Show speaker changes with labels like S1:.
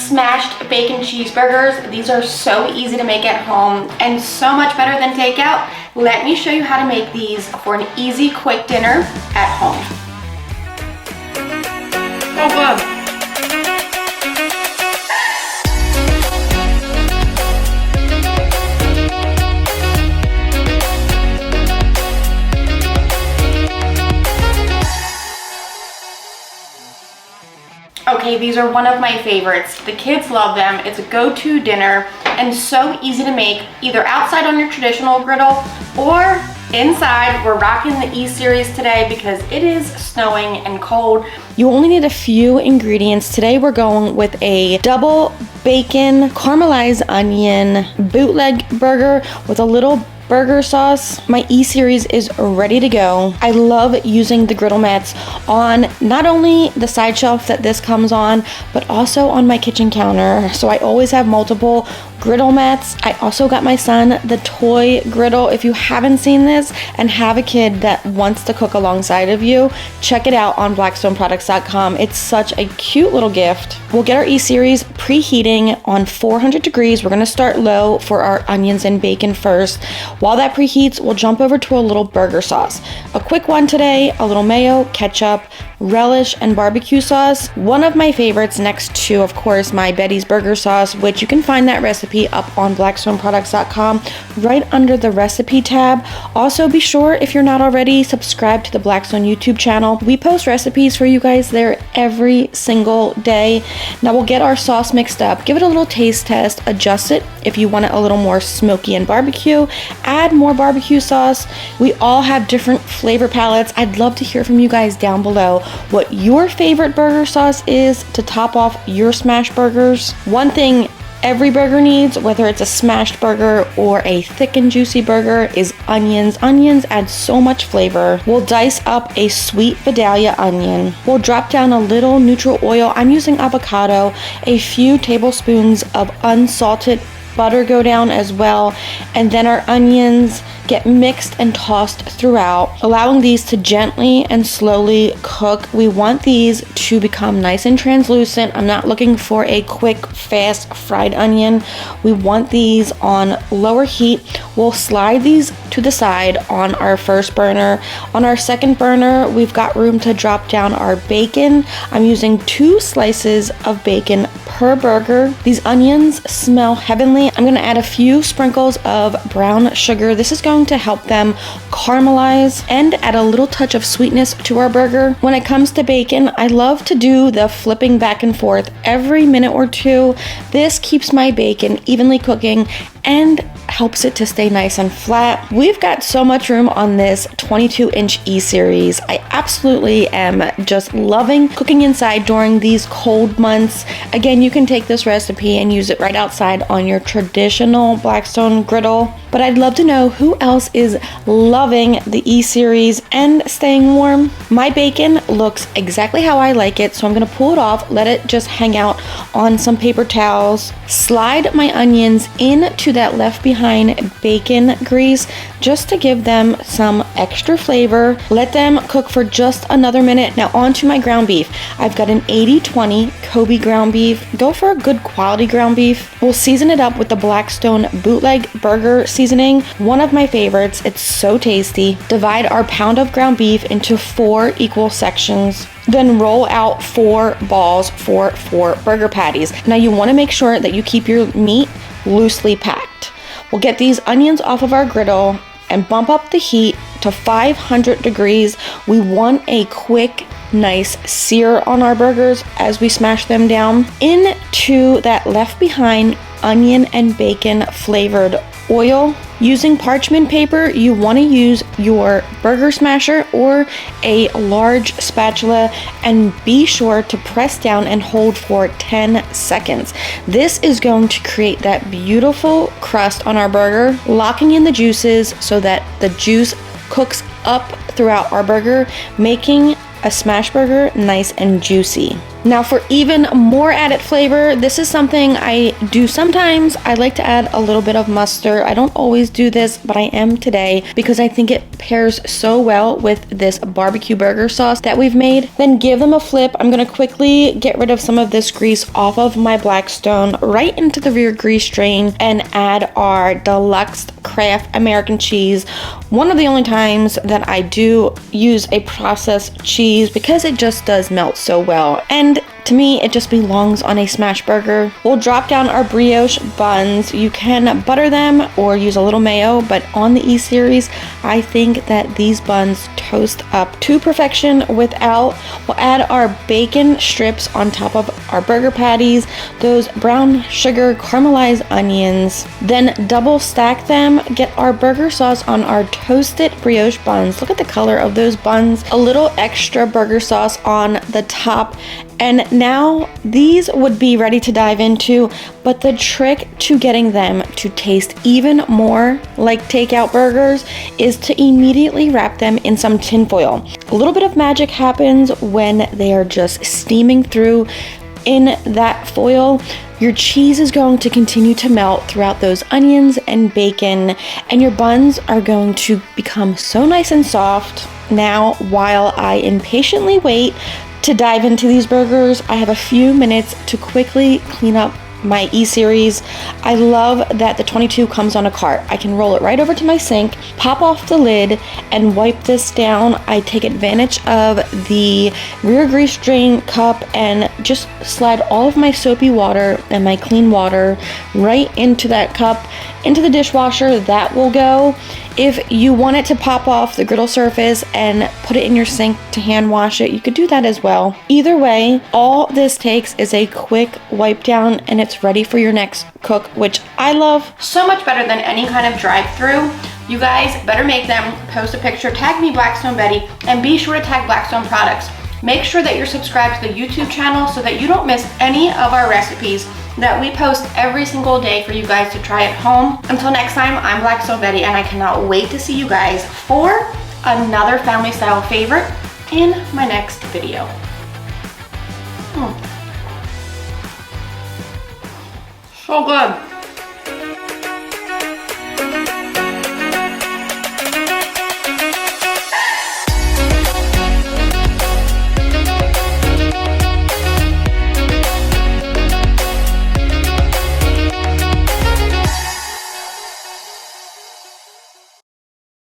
S1: Smashed Bacon Cheeseburgers. These are so easy to make at home and so much better than takeout. Let me show you how to make these for an easy, quick dinner at home. Oh, good. Okay, these are one of my favorites. The kids love them. It's a go-to dinner and so easy to make, either outside on your traditional griddle or inside. We're rocking the E-Series today because it is snowing and cold. You only need a few ingredients. Today we're going with a double bacon caramelized onion bootleg burger with a little burger sauce. My E-Series is ready to go. I love using the griddle mats on not only the side shelf that this comes on, but also on my kitchen counter. So I always have multiple griddle mats. I also got my son the toy griddle. If you haven't seen this and have a kid that wants to cook alongside of you, check it out on blackstoneproducts.com. It's such a cute little gift. We'll get our E-Series preheating on 400 degrees. We're gonna start low for our onions and bacon first. While that preheats, we'll jump over to a little burger sauce. A quick one today, a little mayo, ketchup, relish, and barbecue sauce. One of my favorites next to, of course, my Betty's burger sauce, which you can find that recipe up on blackstoneproducts.com right under the recipe tab. Also, be sure, if you're not already, subscribe to the Blackstone YouTube channel. We post recipes for you guys there every single day. Now we'll get our sauce mixed up, give it a little taste test, adjust it if you want it a little more smoky and barbecue, add more barbecue sauce. We all have different flavor palettes. I'd love to hear from you guys down below what your favorite burger sauce is to top off your smash burgers. One thing every burger needs, whether it's a smashed burger or a thick and juicy burger, is onions. Onions add so much flavor. We'll dice up a sweet Vidalia onion. We'll drop down a little neutral oil. I'm using avocado. A few tablespoons of unsalted butter go down as well, and then our onions get mixed and tossed throughout, allowing these to gently and slowly cook. We want these to become nice and translucent. I'm not looking for a quick, fast fried onion. We want these on lower heat. We'll slide these to the side on our first burner. On our second burner, we've got room to drop down our bacon. I'm using 2 slices of bacon per burger. These onions smell heavenly. I'm gonna add a few sprinkles of brown sugar. This is going to help them caramelize and add a little touch of sweetness to our burger. When it comes to bacon, I love to do the flipping back and forth every minute or two. This keeps my bacon evenly cooking and helps it to stay nice and flat. We've got so much room on this 22-inch E-Series. I absolutely am just loving cooking inside during these cold months. Again, you can take this recipe and use it right outside on your traditional Blackstone griddle. But I'd love to know who else is loving the E-Series and staying warm. My bacon looks exactly how I like it, so I'm gonna pull it off, let it just hang out on some paper towels, slide my onions into that left behind bacon grease just to give them some extra flavor. Let them cook for just another minute. Now on to my ground beef. I've got an 80-20 Kobe ground beef. Go for a good quality ground beef. We'll season it up with the Blackstone Bootleg Burger Seasoning, one of my favorites. It's so tasty. Divide our pound of ground beef into 4 equal sections. Then roll out 4 balls for 4 burger patties. Now you want to make sure that you keep your meat loosely packed. We'll get these onions off of our griddle and bump up the heat to 500 degrees. We want a quick, nice sear on our burgers as we smash them down into that left behind onion and bacon flavored oil. Using parchment paper, you want to use your burger smasher or a large spatula and be sure to press down and hold for 10 seconds. This is going to create that beautiful crust on our burger, locking in the juices so that the juice cooks up throughout our burger, making a smash burger nice and juicy. Now for even more added flavor, this is something I do sometimes. I like to add a little bit of mustard. I don't always do this, but I am today because I think it pairs so well with this barbecue burger sauce that we've made. Then give them a flip. I'm gonna quickly get rid of some of this grease off of my Blackstone right into the rear grease drain and add our deluxe Kraft American cheese. One of the only times that I do use a processed cheese because it just does melt so well. And to me, it just belongs on a smash burger. We'll drop down our brioche buns. You can butter them or use a little mayo, but on the E-Series, I think that these buns toast up to perfection without. We'll add our bacon strips on top of our burger patties, those brown sugar caramelized onions, then double stack them, get our burger sauce on our toasted brioche buns. Look at the color of those buns. A little extra burger sauce on the top. And now these would be ready to dive into, but the trick to getting them to taste even more like takeout burgers is to immediately wrap them in some tin foil. A little bit of magic happens when they are just steaming through in that foil. Your cheese is going to continue to melt throughout those onions and bacon, and your buns are going to become so nice and soft. Now, while I impatiently wait to dive into these burgers, I have a few minutes to quickly clean up my E-Series. I love that the 22 comes on a cart. I can roll it right over to my sink, pop off the lid, and wipe this down. I take advantage of the rear grease drain cup and just slide all of my soapy water and my clean water right into that cup, into the dishwasher. That will go. If you wanted to pop off the griddle surface and put it in your sink to hand wash it, you could do that as well. Either way, all this takes is a quick wipe down and it's ready for your next cook, which I love. So much better than any kind of drive-through. You guys better make them, post a picture, tag me Blackstone Betty, and be sure to tag Blackstone products. Make sure that you're subscribed to the YouTube channel so that you don't miss any of our recipes that we post every single day for you guys to try at home. Until next time, I'm Blackstone Betty, and I cannot wait to see you guys for another family style favorite in my next video. So good.